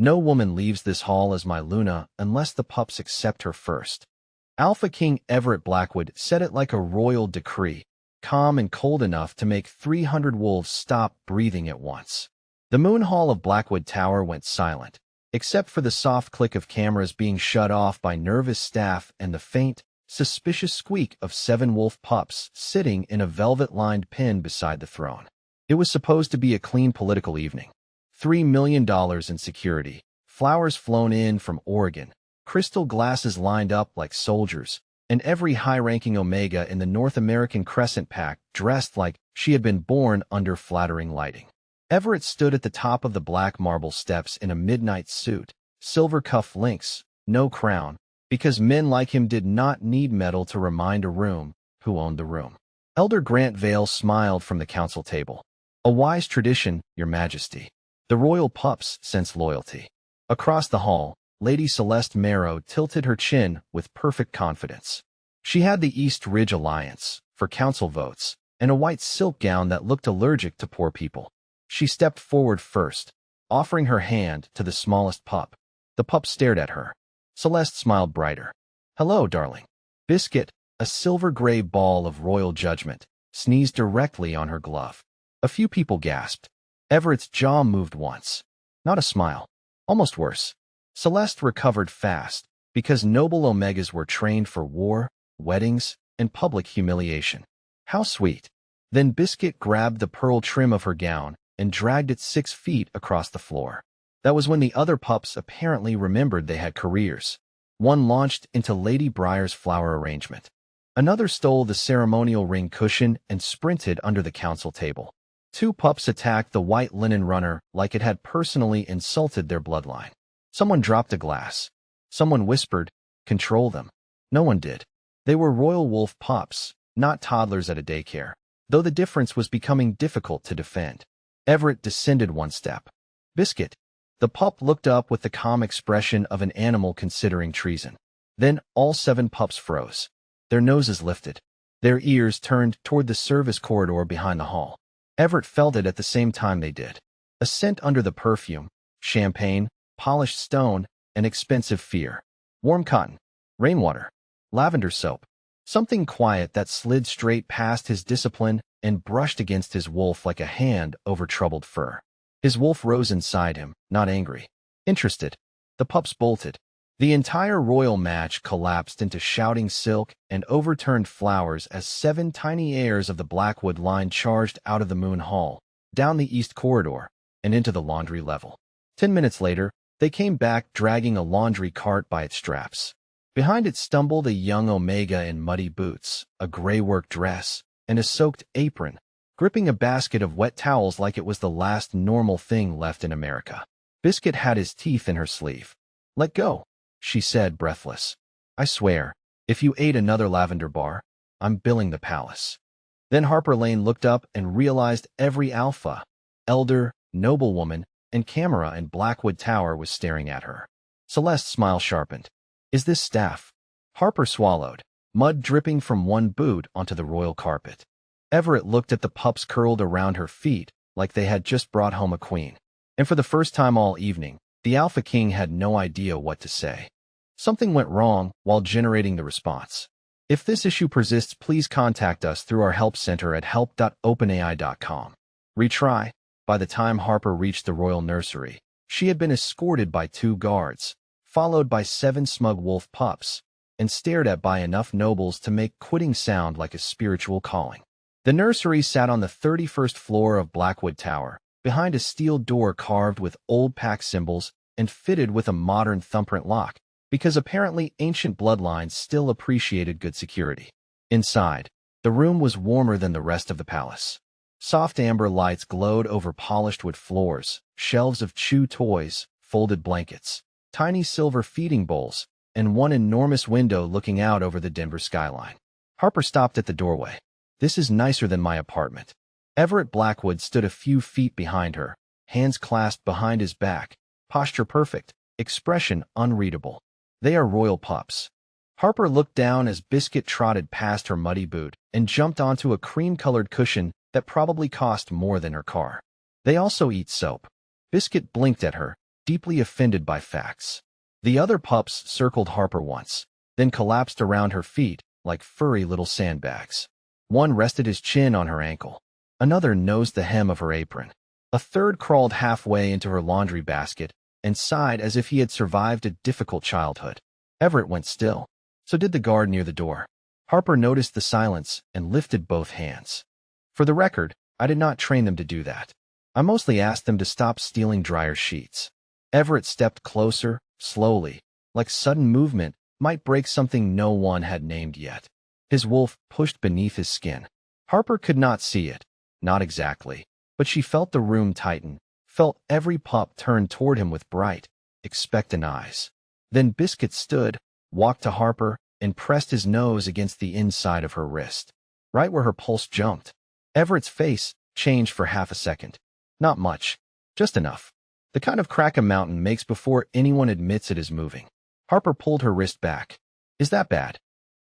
No woman leaves this hall as my Luna unless the pups accept her first. Alpha King Everett Blackwood said it like a royal decree, calm and cold enough to make 300 wolves stop breathing at once. The moon hall of Blackwood Tower went silent, except for the soft click of cameras being shut off by nervous staff and the faint, suspicious squeak of 7 wolf pups sitting in a velvet-lined pen beside the throne. It was supposed to be a clean political evening. $3 million in security, flowers flown in from Oregon, crystal glasses lined up like soldiers, and every high-ranking Omega in the North American Crescent Pack dressed like she had been born under flattering lighting. Everett stood at the top of the black marble steps in a midnight suit, silver cuff links, no crown, because men like him did not need metal to remind a room who owned the room. Elder Grant Vale smiled from the council table. A wise tradition, Your Majesty. The royal pups sense loyalty. Across the hall, Lady Celeste Marrow tilted her chin with perfect confidence. She had the East Ridge Alliance, for council votes, and a white silk gown that looked allergic to poor people. She stepped forward first, offering her hand to the smallest pup. The pup stared at her. Celeste smiled brighter. "Hello, darling." Biscuit, a silver-gray ball of royal judgment, sneezed directly on her glove. A few people gasped. Everett's jaw moved once. Not a smile. Almost worse. Celeste recovered fast, because noble Omegas were trained for war, weddings, and public humiliation. How sweet. Then Biscuit grabbed the pearl trim of her gown and dragged it 6 feet across the floor. That was when the other pups apparently remembered they had careers. One launched into Lady Briar's flower arrangement. Another stole the ceremonial ring cushion and sprinted under the council table. 2 pups attacked the white linen runner like it had personally insulted their bloodline. Someone dropped a glass. Someone whispered, "Control them." No one did. They were royal wolf pups, not toddlers at a daycare, though the difference was becoming difficult to defend. Everett descended 1 step. "Biscuit." The pup looked up with the calm expression of an animal considering treason. Then all 7 pups froze. Their noses lifted. Their ears turned toward the service corridor behind the hall. Everett felt it at the same time they did. A scent under the perfume, champagne, polished stone, and expensive fear. Warm cotton, rainwater, lavender soap. Something quiet that slid straight past his discipline and brushed against his wolf like a hand over troubled fur. His wolf rose inside him, not angry. Interested. The pups bolted. The entire royal match collapsed into shouting silk and overturned flowers as 7 tiny heirs of the Blackwood line charged out of the Moon Hall, down the east corridor, and into the laundry level. 10 minutes later, they came back dragging a laundry cart by its straps. Behind it stumbled a young Omega in muddy boots, a gray work dress, and a soaked apron, gripping a basket of wet towels like it was the last normal thing left in America. Biscuit had his teeth in her sleeve. "Let go," she said, breathless. "I swear, if you ate another lavender bar, I'm billing the palace." Then Harper Lane looked up and realized every alpha, elder, noblewoman, and camera in Blackwood Tower was staring at her. Celeste's smile sharpened. "Is this staff?" Harper swallowed, mud dripping from one boot onto the royal carpet. Everett looked at the pups curled around her feet like they had just brought home a queen. And for the first time all evening, the Alpha King had no idea what to say. Something went wrong while generating the response. If this issue persists, please contact us through our help center at help.openai.com. Retry. By the time Harper reached the royal nursery, she had been escorted by 2 guards, followed by 7 smug wolf pups, and stared at by enough nobles to make quitting sound like a spiritual calling. The nursery sat on the 31st floor of Blackwood Tower, behind a steel door carved with old pack symbols and fitted with a modern thumbprint lock, because apparently ancient bloodlines still appreciated good security. Inside, the room was warmer than the rest of the palace. Soft amber lights glowed over polished wood floors, shelves of chew toys, folded blankets, tiny silver feeding bowls, and one enormous window looking out over the Denver skyline. Harper stopped at the doorway. "This is nicer than my apartment." Everett Blackwood stood a few feet behind her, hands clasped behind his back, posture perfect, expression unreadable. "They are royal pups." Harper looked down as Biscuit trotted past her muddy boot and jumped onto a cream-colored cushion that probably cost more than her car. "They also eat soap." Biscuit blinked at her, deeply offended by facts. The other pups circled Harper once, then collapsed around her feet like furry little sandbags. One rested his chin on her ankle. Another nosed the hem of her apron. A third crawled halfway into her laundry basket and sighed as if he had survived a difficult childhood. Everett went still. So did the guard near the door. Harper noticed the silence and lifted both hands. For the record, I did not train them to do that. I mostly asked them to stop stealing dryer sheets. Everett stepped closer, slowly, like sudden movement might break something no one had named yet. His wolf pushed beneath his skin. Harper could not see it, not exactly, but she felt the room tighten, felt every pup turn toward him with bright, expectant eyes. Then Biscuit stood, walked to Harper, and pressed his nose against the inside of her wrist, right where her pulse jumped. Everett's face changed for half a second. Not much, just enough. The kind of crack a mountain makes before anyone admits it is moving. Harper pulled her wrist back. Is that bad?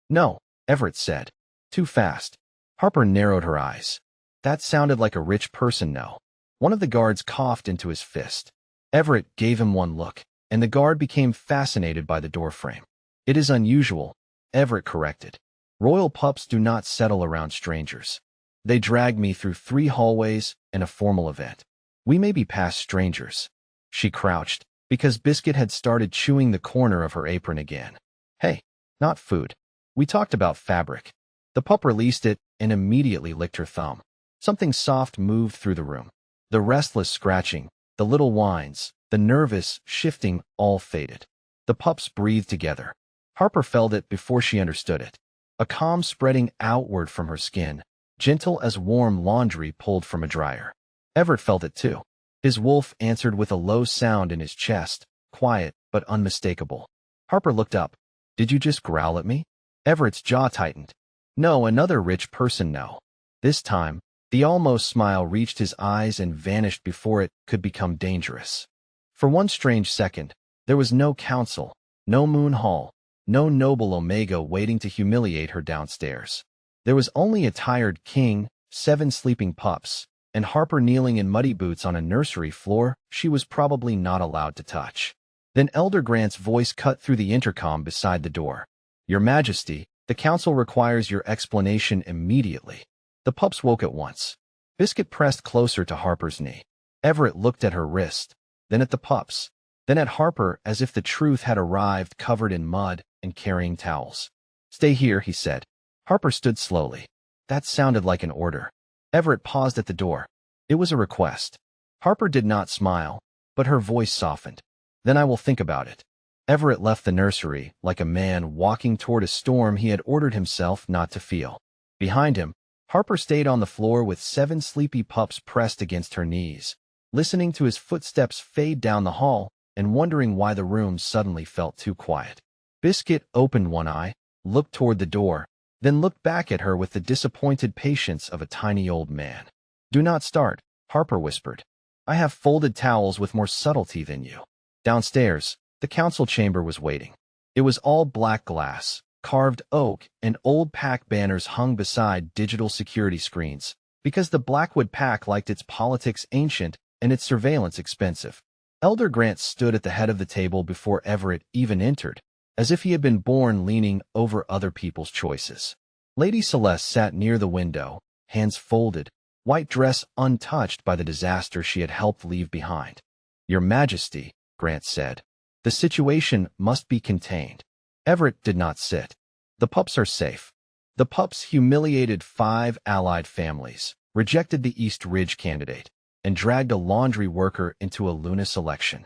No, Everett said. Too fast. Harper narrowed her eyes. That sounded like a rich person, no. One of the guards coughed into his fist. Everett gave him one look, and the guard became fascinated by the doorframe. It is unusual, Everett corrected. Royal pups do not settle around strangers. They dragged me through 3 hallways and a formal event. We may be past strangers. She crouched, because Biscuit had started chewing the corner of her apron again. Hey, not food. We talked about fabric. The pup released it and immediately licked her thumb. Something soft moved through the room. The restless scratching, the little whines, the nervous shifting all faded. The pups breathed together. Harper felt it before she understood it. A calm spreading outward from her skin, gentle as warm laundry pulled from a dryer. Everett felt it too. His wolf answered with a low sound in his chest, quiet but unmistakable. Harper looked up. Did you just growl at me? Everett's jaw tightened. No, another rich person, no. This time, the almost smile reached his eyes and vanished before it could become dangerous. For one strange second, there was no council, no moon hall, no noble Omega waiting to humiliate her downstairs. There was only a tired king, 7 sleeping pups, and Harper kneeling in muddy boots on a nursery floor she was probably not allowed to touch. Then Elder Grant's voice cut through the intercom beside the door. Your Majesty, the council requires your explanation immediately. The pups woke at once. Biscuit pressed closer to Harper's knee. Everett looked at her wrist, then at the pups, then at Harper as if the truth had arrived covered in mud and carrying towels. Stay here, he said. Harper stood slowly. That sounded like an order. Everett paused at the door. It was a request. Harper did not smile, but her voice softened. Then I will think about it. Everett left the nursery like a man walking toward a storm he had ordered himself not to feel. Behind him, Harper stayed on the floor with 7 sleepy pups pressed against her knees, listening to his footsteps fade down the hall and wondering why the room suddenly felt too quiet. Biscuit opened one eye, looked toward the door, then looked back at her with the disappointed patience of a tiny old man. Do not start, Harper whispered. I have folded towels with more subtlety than you. Downstairs, the council chamber was waiting. It was all black glass, carved oak, and old pack banners hung beside digital security screens, because the Blackwood pack liked its politics ancient and its surveillance expensive. Elder Grant stood at the head of the table before Everett even entered, as if he had been born leaning over other people's choices. Lady Celeste sat near the window, hands folded, white dress untouched by the disaster she had helped leave behind. Your Majesty, Grant said, the situation must be contained. Everett did not sit. The pups are safe. The pups humiliated 5 allied families, rejected the East Ridge candidate, and dragged a laundry worker into a Luna selection.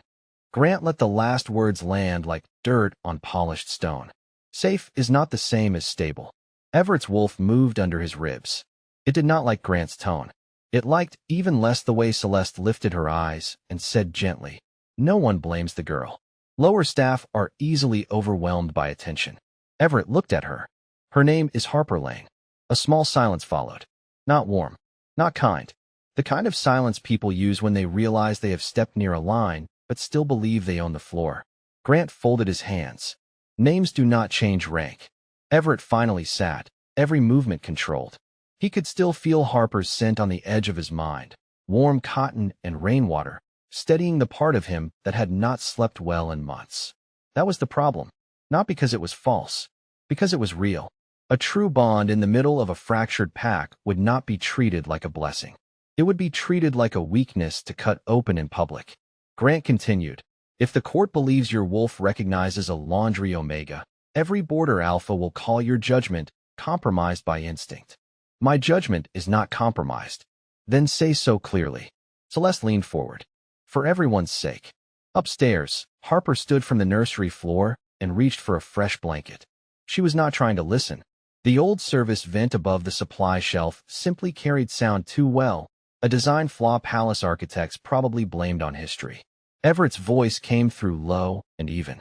Grant let the last words land like dirt on polished stone. Safe is not the same as stable. Everett's wolf moved under his ribs. It did not like Grant's tone. It liked even less the way Celeste lifted her eyes and said gently, no one blames the girl. Lower staff are easily overwhelmed by attention. Everett looked at her. Her name is Harper Lane. A small silence followed. Not warm. Not kind. The kind of silence people use when they realize they have stepped near a line, but still believe they own the floor. Grant folded his hands. Names do not change rank. Everett finally sat, every movement controlled. He could still feel Harper's scent on the edge of his mind, warm cotton and rainwater, steadying the part of him that had not slept well in months. That was the problem. Not because it was false, because it was real. A true bond in the middle of a fractured pack would not be treated like a blessing. It would be treated like a weakness to cut open in public. Grant continued, if the court believes your wolf recognizes a laundry omega, every border alpha will call your judgment compromised by instinct. My judgment is not compromised. Then say so clearly. Celeste leaned forward. For everyone's sake. Upstairs, Harper stood from the nursery floor and reached for a fresh blanket. She was not trying to listen. The old service vent above the supply shelf simply carried sound too well, a design flaw palace architects probably blamed on history. Everett's voice came through low and even.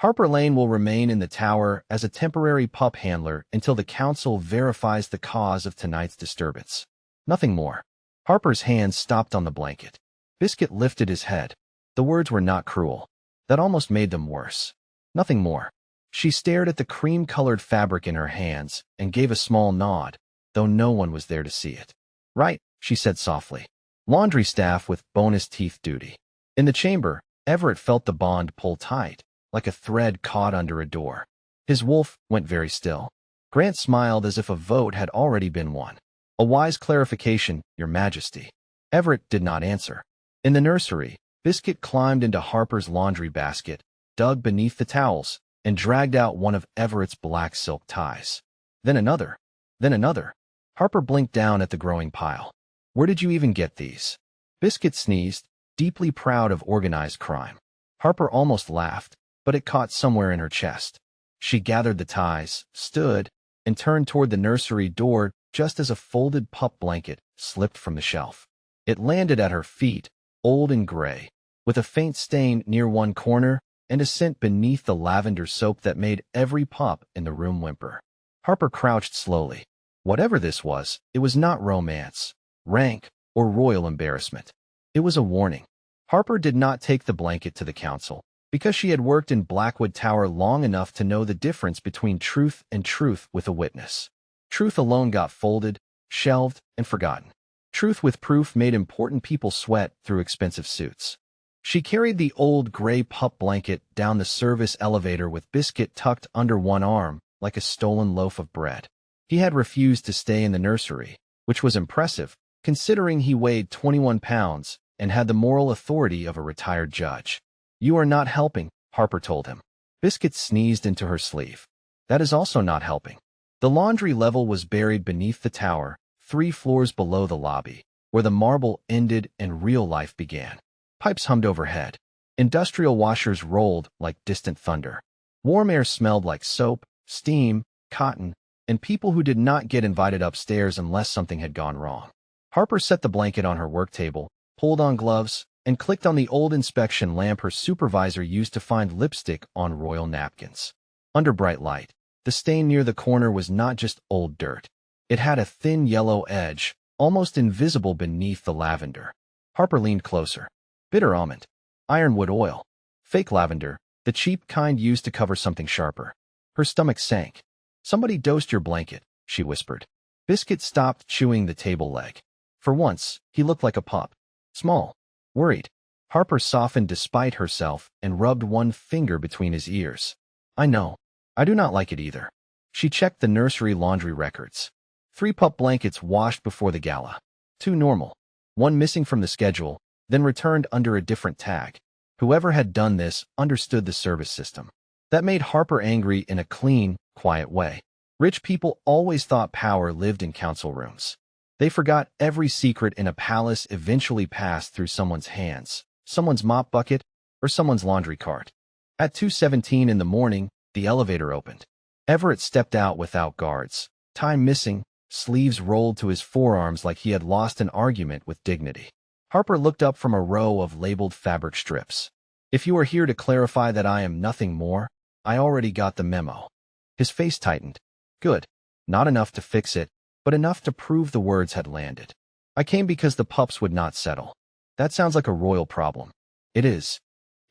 Harper Lane will remain in the tower as a temporary pup handler until the council verifies the cause of tonight's disturbance. Nothing more. Harper's hands stopped on the blanket. Biscuit lifted his head. The words were not cruel. That almost made them worse. Nothing more. She stared at the cream-colored fabric in her hands and gave a small nod, though no one was there to see it. Right, she said softly. Laundry staff with bonus teeth duty. In the chamber, Everett felt the bond pull tight, like a thread caught under a door. His wolf went very still. Grant smiled as if a vote had already been won. A wise clarification, Your Majesty. Everett did not answer. In the nursery, Biscuit climbed into Harper's laundry basket, dug beneath the towels, and dragged out one of Everett's black silk ties. Then another. Then another. Harper blinked down at the growing pile. Where did you even get these? Biscuit sneezed, deeply proud of organized crime. Harper almost laughed, but it caught somewhere in her chest. She gathered the ties, stood, and turned toward the nursery door just as a folded pup blanket slipped from the shelf. It landed at her feet, old and gray, with a faint stain near one corner and a scent beneath the lavender soap that made every pup in the room whimper. Harper crouched slowly. Whatever this was, it was not romance, rank, or royal embarrassment. It was a warning. Harper did not take the blanket to the council, because she had worked in Blackwood Tower long enough to know the difference between truth and truth with a witness. Truth alone got folded, shelved, and forgotten. Truth with proof made important people sweat through expensive suits. She carried the old gray pup blanket down the service elevator with Biscuit tucked under one arm like a stolen loaf of bread. He had refused to stay in the nursery, which was impressive, considering he weighed 21 pounds and had the moral authority of a retired judge. You are not helping, Harper told him. Biscuit sneezed into her sleeve. That is also not helping. The laundry level was buried beneath the tower, 3 floors below the lobby, where the marble ended and real life began. Pipes hummed overhead. Industrial washers rolled like distant thunder. Warm air smelled like soap, steam, cotton, and people who did not get invited upstairs unless something had gone wrong. Harper set the blanket on her work table, pulled on gloves, and clicked on the old inspection lamp her supervisor used to find lipstick on royal napkins. Under bright light, the stain near the corner was not just old dirt. It had a thin yellow edge, almost invisible beneath the lavender. Harper leaned closer. Bitter almond. Ironwood oil. Fake lavender, the cheap kind used to cover something sharper. Her stomach sank. Somebody dosed your blanket, she whispered. Biscuit stopped chewing the table leg. For once, he looked like a pup. Small. Worried. Harper softened despite herself and rubbed one finger between his ears. I know. I do not like it either. She checked the nursery laundry records. 3 pup blankets washed before the gala. 2 normal. 1 missing from the schedule, then returned under a different tag. Whoever had done this understood the service system. That made Harper angry in a clean, quiet way. Rich people always thought power lived in council rooms. They forgot every secret in a palace eventually passed through someone's hands, someone's mop bucket, or someone's laundry cart. At 2:17 in the morning, the elevator opened. Everett stepped out without guards, tie missing, sleeves rolled to his forearms like he had lost an argument with dignity. Harper looked up from a row of labeled fabric strips. If you are here to clarify that I am nothing more, I already got the memo. His face tightened. Good. Not enough to fix it, but enough to prove the words had landed. I came because the pups would not settle. That sounds like a royal problem. It is.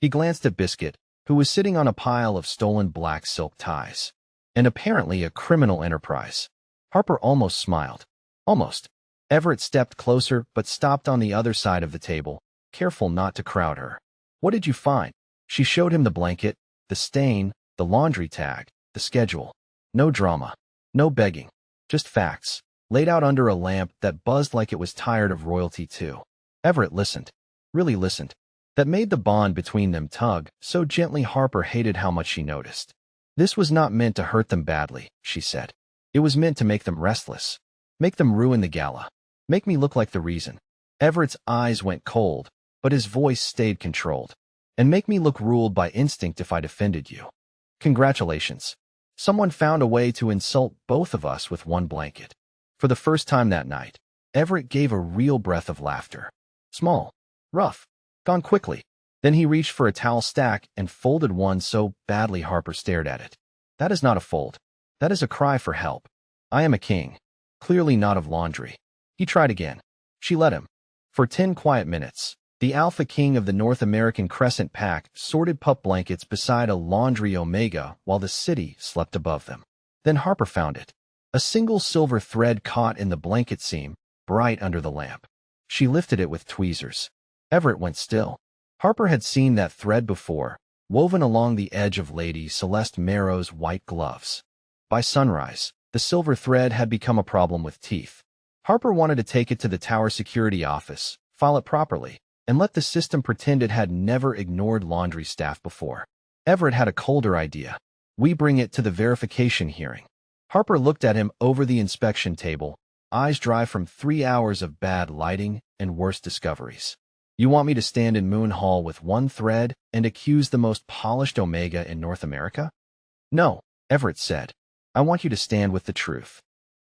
He glanced at Biscuit, who was sitting on a pile of stolen black silk ties. And apparently a criminal enterprise. Harper almost smiled. Almost. Everett stepped closer but stopped on the other side of the table, careful not to crowd her. What did you find? She showed him the blanket, the stain, the laundry tag, the schedule. No drama. No begging. Just facts, laid out under a lamp that buzzed like it was tired of royalty too. Everett listened. Really listened. That made the bond between them tug so gently Harper hated how much she noticed. This was not meant to hurt them badly, she said. It was meant to make them restless. Make them ruin the gala. Make me look like the reason. Everett's eyes went cold, but his voice stayed controlled. And make me look ruled by instinct if I'd offended you. Congratulations. Someone found a way to insult both of us with one blanket. For the first time that night, Everett gave a real breath of laughter. Small. Rough. Gone quickly. Then he reached for a towel stack and folded one so badly Harper stared at it. That is not a fold. That is a cry for help. I am a king. Clearly not of laundry. He tried again. She let him. For 10 quiet minutes, the Alpha King of the North American Crescent Pack sorted pup blankets beside a laundry omega while the city slept above them. Then Harper found it. A single silver thread caught in the blanket seam, bright under the lamp. She lifted it with tweezers. Everett went still. Harper had seen that thread before, woven along the edge of Lady Celeste Marrow's white gloves. By sunrise, the silver thread had become a problem with teeth. Harper wanted to take it to the Tower Security Office, file it properly, and let the system pretend it had never ignored laundry staff before. Everett had a colder idea. We bring it to the verification hearing. Harper looked at him over the inspection table, eyes dry from 3 hours of bad lighting and worse discoveries. You want me to stand in Moon Hall with one thread and accuse the most polished omega in North America? No, Everett said. I want you to stand with the truth.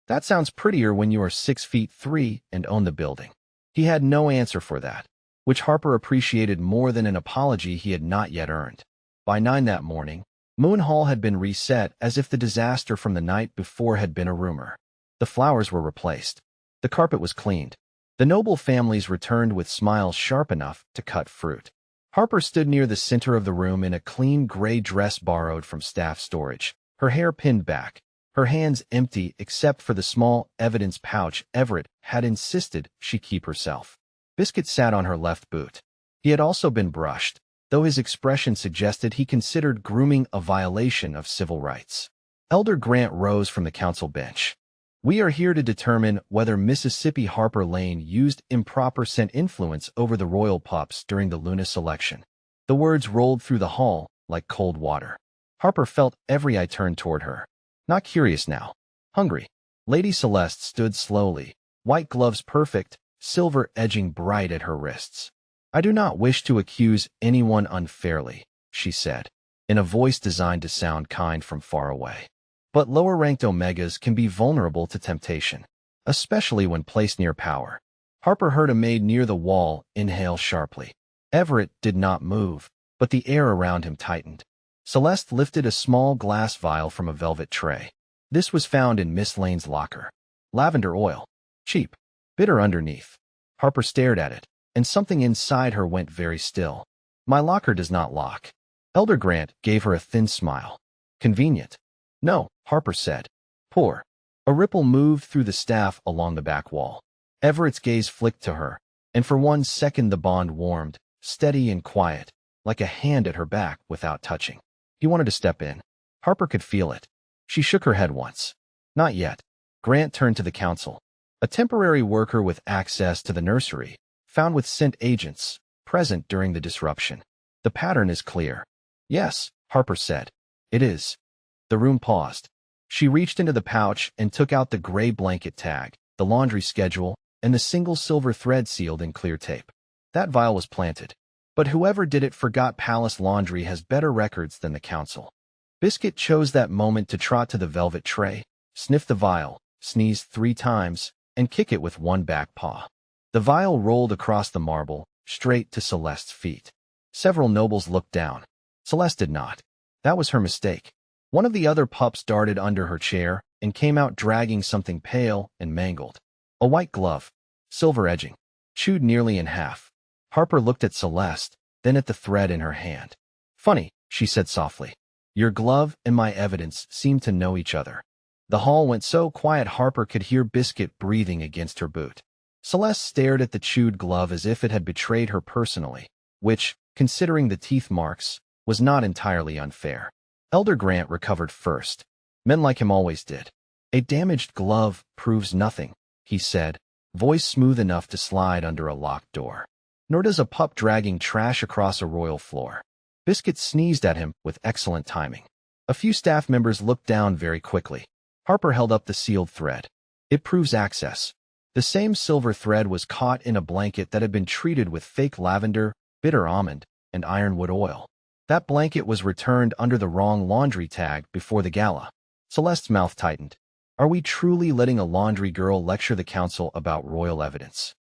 That sounds prettier when you are 6'3" and own the building. He had no answer for that, which Harper appreciated more than an apology he had not yet earned. By 9 that morning, Moon Hall had been reset as if the disaster from the night before had been a rumor. The flowers were replaced. The carpet was cleaned. The noble families returned with smiles sharp enough to cut fruit. Harper stood near the center of the room in a clean gray dress borrowed from staff storage, her hair pinned back, her hands empty except for the small evidence pouch Everett had insisted she keep herself. Biscuit sat on her left boot. He had also been brushed, though his expression suggested he considered grooming a violation of civil rights. Elder Grant rose from the council bench. We are here to determine whether Mississippi Harper Lane used improper scent influence over the royal pups during the Luna selection. The words rolled through the hall like cold water. Harper felt every eye turn toward her. Not curious now. Hungry. Lady Celeste stood slowly, white gloves perfect, silver edging bright at her wrists. I do not wish to accuse anyone unfairly, she said, in a voice designed to sound kind from far away. But lower-ranked omegas can be vulnerable to temptation, especially when placed near power. Harper heard a maid near the wall inhale sharply. Everett did not move, but the air around him tightened. Celeste lifted a small glass vial from a velvet tray. This was found in Miss Lane's locker. Lavender oil. Cheap. Bitter underneath. Harper stared at it, and something inside her went very still. My locker does not lock. Elder Grant gave her a thin smile. Convenient. No, Harper said. Poor. A ripple moved through the staff along the back wall. Everett's gaze flicked to her, and for 1 second the bond warmed, steady and quiet, like a hand at her back without touching. He wanted to step in. Harper could feel it. She shook her head once. Not yet. Grant turned to the council. A temporary worker with access to the nursery, found with scent agents, present during the disruption. The pattern is clear. Yes, Harper said. It is. The room paused. She reached into the pouch and took out the gray blanket tag, the laundry schedule, and the single silver thread sealed in clear tape. That vial was planted. But whoever did it forgot Palace Laundry has better records than the council. Biscuit chose that moment to trot to the velvet tray, sniff the vial, sneeze 3 times, and kick it with one back paw. The vial rolled across the marble, straight to Celeste's feet. Several nobles looked down. Celeste did not. That was her mistake. One of the other pups darted under her chair and came out dragging something pale and mangled. A white glove, silver edging, chewed nearly in half. Harper looked at Celeste, then at the thread in her hand. Funny, she said softly. Your glove and my evidence seem to know each other. The hall went so quiet Harper could hear Biscuit breathing against her boot. Celeste stared at the chewed glove as if it had betrayed her personally, which, considering the teeth marks, was not entirely unfair. Elder Grant recovered first. Men like him always did. A damaged glove proves nothing, he said, voice smooth enough to slide under a locked door. Nor does a pup dragging trash across a royal floor. Biscuit sneezed at him with excellent timing. A few staff members looked down very quickly. Harper held up the sealed thread. It proves access. The same silver thread was caught in a blanket that had been treated with fake lavender, bitter almond, and ironwood oil. That blanket was returned under the wrong laundry tag before the gala. Celeste's mouth tightened. Are we truly letting a laundry girl lecture the council about royal evidence?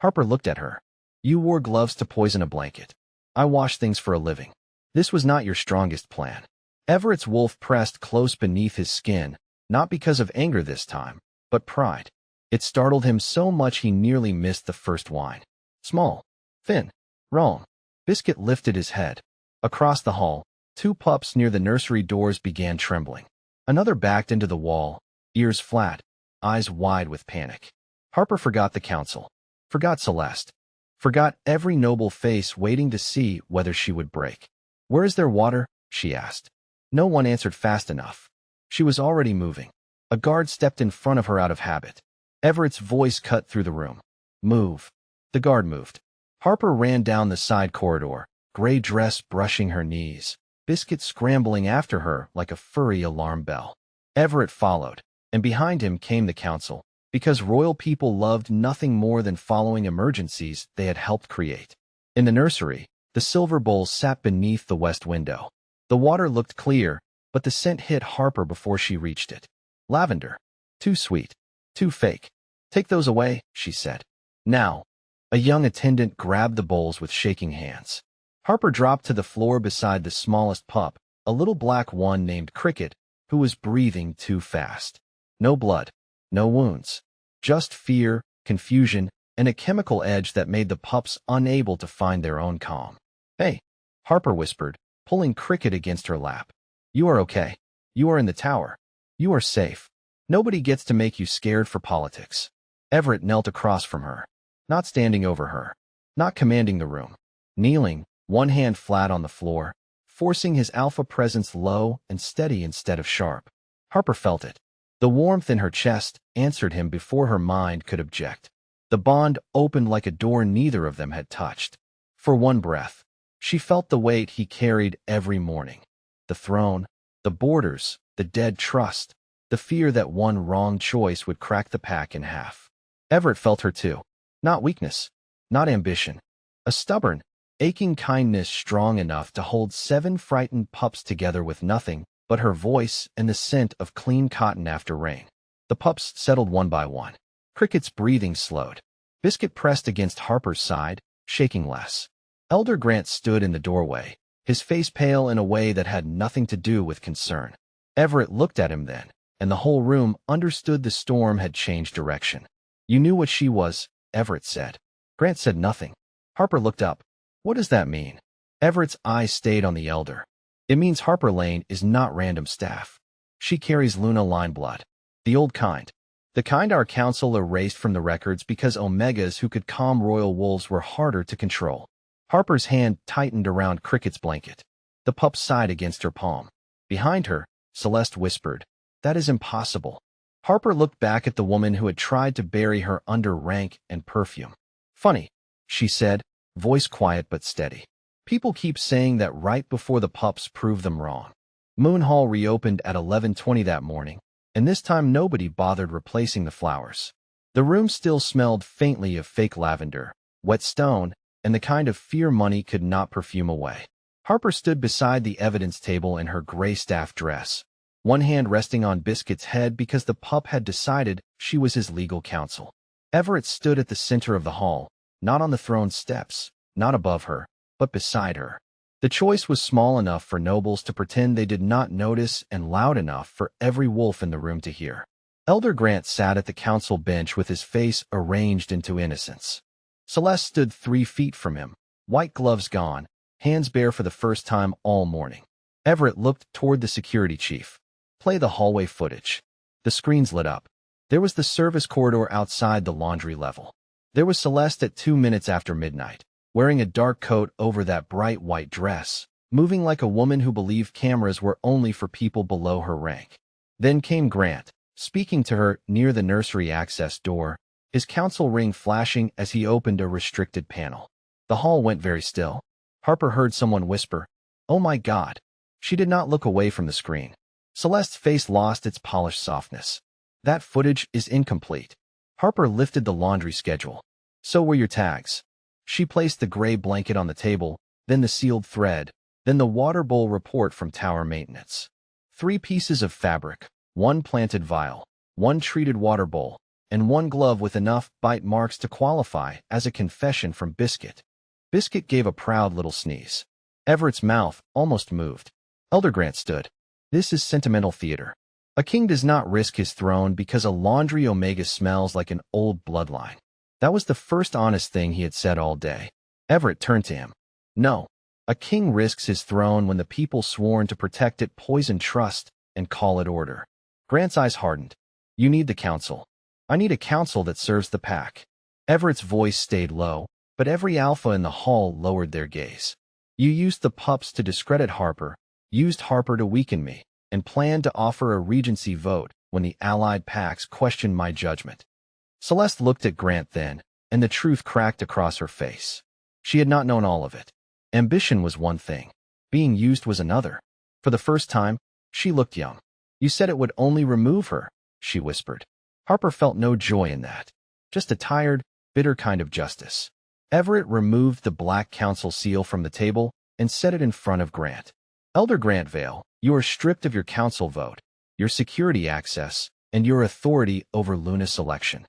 Harper looked at her. You wore gloves to poison a blanket. I wash things for a living. This was not your strongest plan. Everett's wolf pressed close beneath his skin, not because of anger this time, but pride. It startled him so much he nearly missed the first whine. Small. Thin. Wrong. Biscuit lifted his head. Across the hall, two pups near the nursery doors began trembling. Another backed into the wall, ears flat, eyes wide with panic. Harper forgot the council. Forgot Celeste. Forgot every noble face waiting to see whether she would break. Where is there water? She asked. No one answered fast enough. She was already moving. A guard stepped in front of her out of habit. Everett's voice cut through the room. Move. The guard moved. Harper ran down the side corridor, gray dress brushing her knees, Biscuit scrambling after her like a furry alarm bell. Everett followed, and behind him came the council, because royal people loved nothing more than following emergencies they had helped create. In the nursery, the silver bowl sat beneath the west window. The water looked clear, but the scent hit Harper before she reached it. Lavender. Too sweet. Too fake. Take those away, she said. Now. A young attendant grabbed the bowls with shaking hands. Harper dropped to the floor beside the smallest pup, a little black one named Cricket, who was breathing too fast. No blood. No wounds. Just fear, confusion, and a chemical edge that made the pups unable to find their own calm. Hey, Harper whispered, pulling Cricket against her lap. You are okay. You are in the tower. You are safe. Nobody gets to make you scared for politics. Everett knelt across from her, not standing over her, not commanding the room, kneeling, one hand flat on the floor, forcing his alpha presence low and steady instead of sharp. Harper felt it. The warmth in her chest answered him before her mind could object. The bond opened like a door neither of them had touched. For one breath, she felt the weight he carried every morning. The throne, the borders, the dead trust, the fear that one wrong choice would crack the pack in half. Everett felt her too. Not weakness, not ambition. A stubborn, aching kindness strong enough to hold 7 frightened pups together with nothing but her voice and the scent of clean cotton after rain. The pups settled one by one. Cricket's breathing slowed. Biscuit pressed against Harper's side, shaking less. Elder Grant stood in the doorway, his face pale in a way that had nothing to do with concern. Everett looked at him then, and the whole room understood the storm had changed direction. You knew what she was, Everett said. Grant said nothing. Harper looked up. What does that mean? Everett's eyes stayed on the elder. It means Harper Lane is not random staff. She carries Luna line blood. The old kind. The kind our council erased from the records because Omegas who could calm royal wolves were harder to control. Harper's hand tightened around Cricket's blanket. The pup sighed against her palm. Behind her, Celeste whispered, That is impossible. Harper looked back at the woman who had tried to bury her under rank and perfume. Funny, she said, voice quiet but steady. People keep saying that right before the pups prove them wrong. Moon Hall reopened at 11:20 that morning, and this time nobody bothered replacing the flowers. The room still smelled faintly of fake lavender, wet stone, and the kind of fear money could not perfume away. Harper stood beside the evidence table in her gray staff dress, one hand resting on Biscuit's head because the pup had decided she was his legal counsel. Everett stood at the center of the hall, not on the throne steps, not above her, but beside her. The choice was small enough for nobles to pretend they did not notice and loud enough for every wolf in the room to hear. Elder Grant sat at the council bench with his face arranged into innocence. Celeste stood 3 feet from him, white gloves gone, hands bare for the first time all morning. Everett looked toward the security chief. Play the hallway footage. The screens lit up. There was the service corridor outside the laundry level. There was Celeste at 2 minutes after midnight, wearing a dark coat over that bright white dress, moving like a woman who believed cameras were only for people below her rank. Then came Grant, speaking to her near the nursery access door, his council ring flashing as he opened a restricted panel. The hall went very still. Harper heard someone whisper, "Oh my God." She did not look away from the screen. Celeste's face lost its polished softness. "That footage is incomplete." Harper lifted the laundry schedule. "So were your tags." She placed the gray blanket on the table, then the sealed thread, then the water bowl report from tower maintenance. 3 pieces of fabric, 1 planted vial, 1 treated water bowl, and 1 glove with enough bite marks to qualify as a confession from Biscuit. Biscuit gave a proud little sneeze. Everett's mouth almost moved. Elder Grant stood. "This is sentimental theater. A king does not risk his throne because a laundry omega smells like an old bloodline." That was the first honest thing he had said all day. Everett turned to him. "No. A king risks his throne when the people sworn to protect it poison trust and call it order." Grant's eyes hardened. "You need the council." "I need a council that serves the pack." Everett's voice stayed low, but every alpha in the hall lowered their gaze. "You used the pups to discredit Harper, used Harper to weaken me, and planned to offer a regency vote when the allied packs questioned my judgment." Celeste looked at Grant then, and the truth cracked across her face. She had not known all of it. Ambition was one thing. Being used was another. For the first time, she looked young. "You said it would only remove her," she whispered. Harper felt no joy in that. Just a tired, bitter kind of justice. Everett removed the black council seal from the table and set it in front of Grant. "Elder Grant Vale, you are stripped of your council vote, your security access, and your authority over Luna's selection.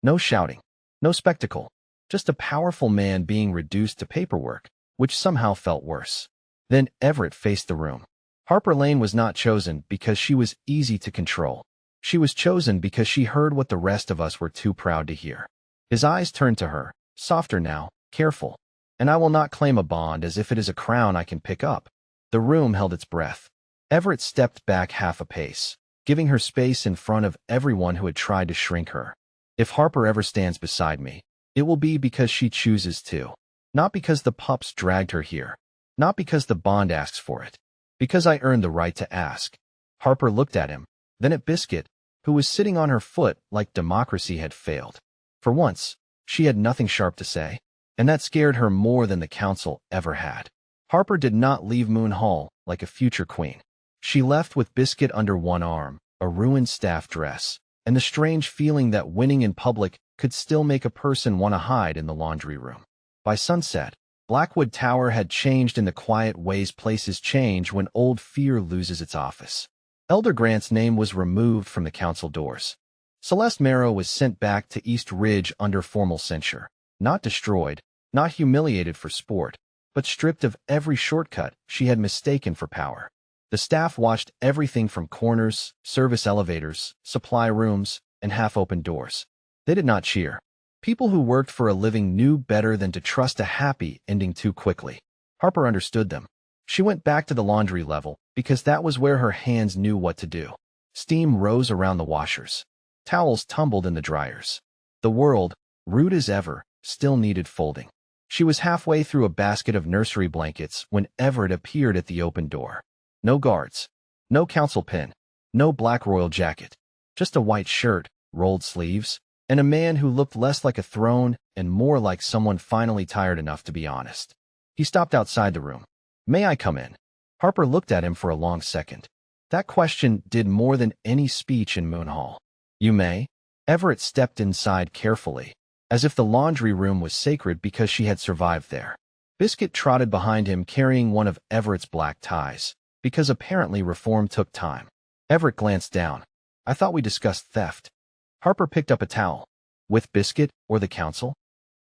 No shouting, no spectacle, just a powerful man being reduced to paperwork, which somehow felt worse." Then Everett faced the room. Harper Lane was not chosen because she was easy to control. She was chosen because she heard what the rest of us were too proud to hear. His eyes turned to her, softer now, careful. "And I will not claim a bond as if it is a crown I can pick up." The room held its breath. Everett stepped back half a pace, giving her space in front of everyone who had tried to shrink her. "If Harper ever stands beside me, it will be because she chooses to. Not because the pups dragged her here. Not because the bond asks for it. Because I earned the right to ask." Harper looked at him, then at Biscuit, who was sitting on her foot like democracy had failed. For once, she had nothing sharp to say, and that scared her more than the council ever had. Harper did not leave Moon Hall like a future queen. She left with Biscuit under one arm, a ruined staff dress, and the strange feeling that winning in public could still make a person want to hide in the laundry room. By sunset, Blackwood Tower had changed in the quiet ways places change when old fear loses its office. Elder Grant's name was removed from the council doors. Celeste Marrow was sent back to East Ridge under formal censure, not destroyed, not humiliated for sport, but stripped of every shortcut she had mistaken for power. The staff watched everything from corners, service elevators, supply rooms, and half-open doors. They did not cheer. People who worked for a living knew better than to trust a happy ending too quickly. Harper understood them. She went back to the laundry level because that was where her hands knew what to do. Steam rose around the washers. Towels tumbled in the dryers. The world, rude as ever, still needed folding. She was halfway through a basket of nursery blankets when Everett appeared at the open door. No guards. No council pin. No black royal jacket. Just a white shirt, rolled sleeves, and a man who looked less like a throne and more like someone finally tired enough to be honest. He stopped outside the room. "May I come in?" Harper looked at him for a long second. That question did more than any speech in Moon Hall. "You may." Everett stepped inside carefully, as if the laundry room was sacred because she had survived there. Biscuit trotted behind him carrying one of Everett's black ties, because apparently reform took time. Everett glanced down. "I thought we discussed theft." Harper picked up a towel. "With Biscuit or the council?"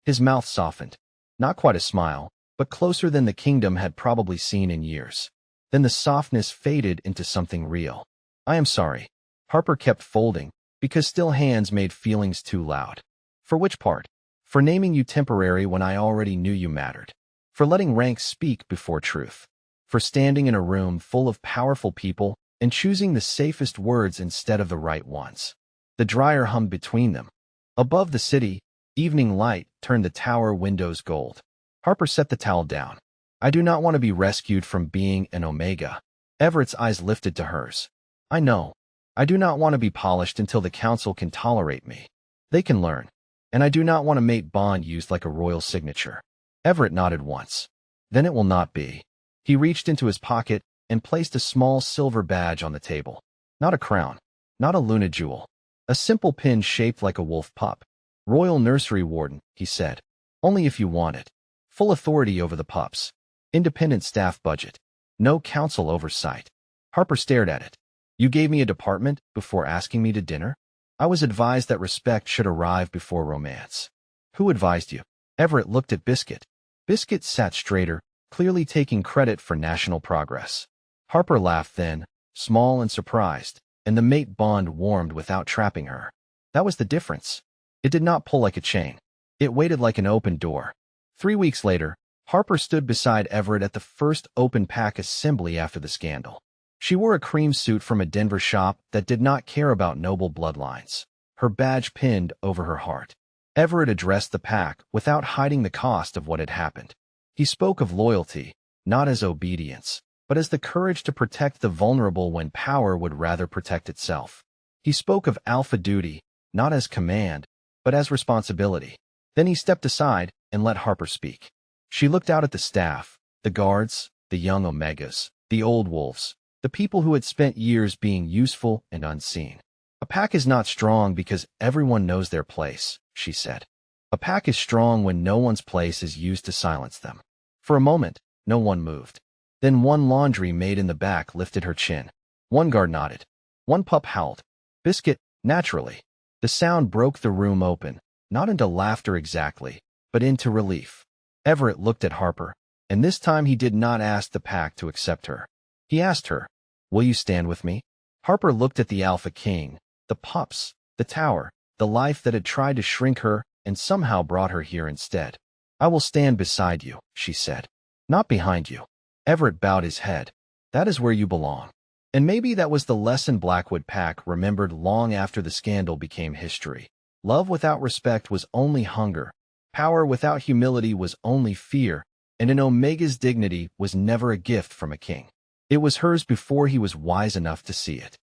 His mouth softened. Not quite a smile, but closer than the kingdom had probably seen in years. Then the softness faded into something real. "I am sorry." Harper kept folding, because still hands made feelings too loud. "For which part?" "For naming you temporary when I already knew you mattered. For letting rank speak before truth. For standing in a room full of powerful people and choosing the safest words instead of the right ones." The dryer hummed between them. Above the city, Evening light turned the tower windows gold. Harper set the towel down. I do not want to be rescued from being an Omega. Everett's eyes lifted to hers. I know. I do not want to be polished until the council can tolerate me. They can learn. And I do not want a mate bond used like a royal signature. Everett nodded once. Then it will not be. He reached into his pocket and placed a small silver badge on the table. Not a crown. Not a Luna jewel. A simple pin shaped like a wolf pup. Royal Nursery Warden, he said. Only if you want it. Full authority over the pups. Independent staff budget. No council oversight. Harper stared at it. You gave me a department before asking me to dinner? I was advised that respect should arrive before romance. Who advised you? Everett looked at Biscuit. Biscuit sat straighter, clearly taking credit for national progress. Harper laughed then, small and surprised, and the mate bond warmed without trapping her. That was the difference. It did not pull like a chain. It waited like an open door. 3 weeks later, Harper stood beside Everett at the first open pack assembly after the scandal. She wore a cream suit from a Denver shop that did not care about noble bloodlines, her badge pinned over her heart. Everett addressed the pack without hiding the cost of what had happened. He spoke of loyalty, not as obedience, but as the courage to protect the vulnerable when power would rather protect itself. He spoke of alpha duty, not as command, but as responsibility. Then he stepped aside and let Harper speak. She looked out at the staff, the guards, the young Omegas, the old wolves, the people who had spent years being useful and unseen. A pack is not strong because everyone knows their place, she said. A pack is strong when no one's place is used to silence them. For a moment, no one moved. Then one laundry maid in the back lifted her chin. One guard nodded. One pup howled. Biscuit, naturally. The sound broke the room open, not into laughter exactly, but into relief. Everett looked at Harper, and this time he did not ask the pack to accept her. He asked her, "Will you stand with me?" Harper looked at the Alpha King, the pups, the tower, the life that had tried to shrink her and somehow brought her here instead. "I will stand beside you," she said. "Not behind you." Everett bowed his head. "That is where you belong." And maybe that was the lesson Blackwood Pack remembered long after the scandal became history. Love without respect was only hunger. Power without humility was only fear, and an Omega's dignity was never a gift from a king. It was hers before he was wise enough to see it.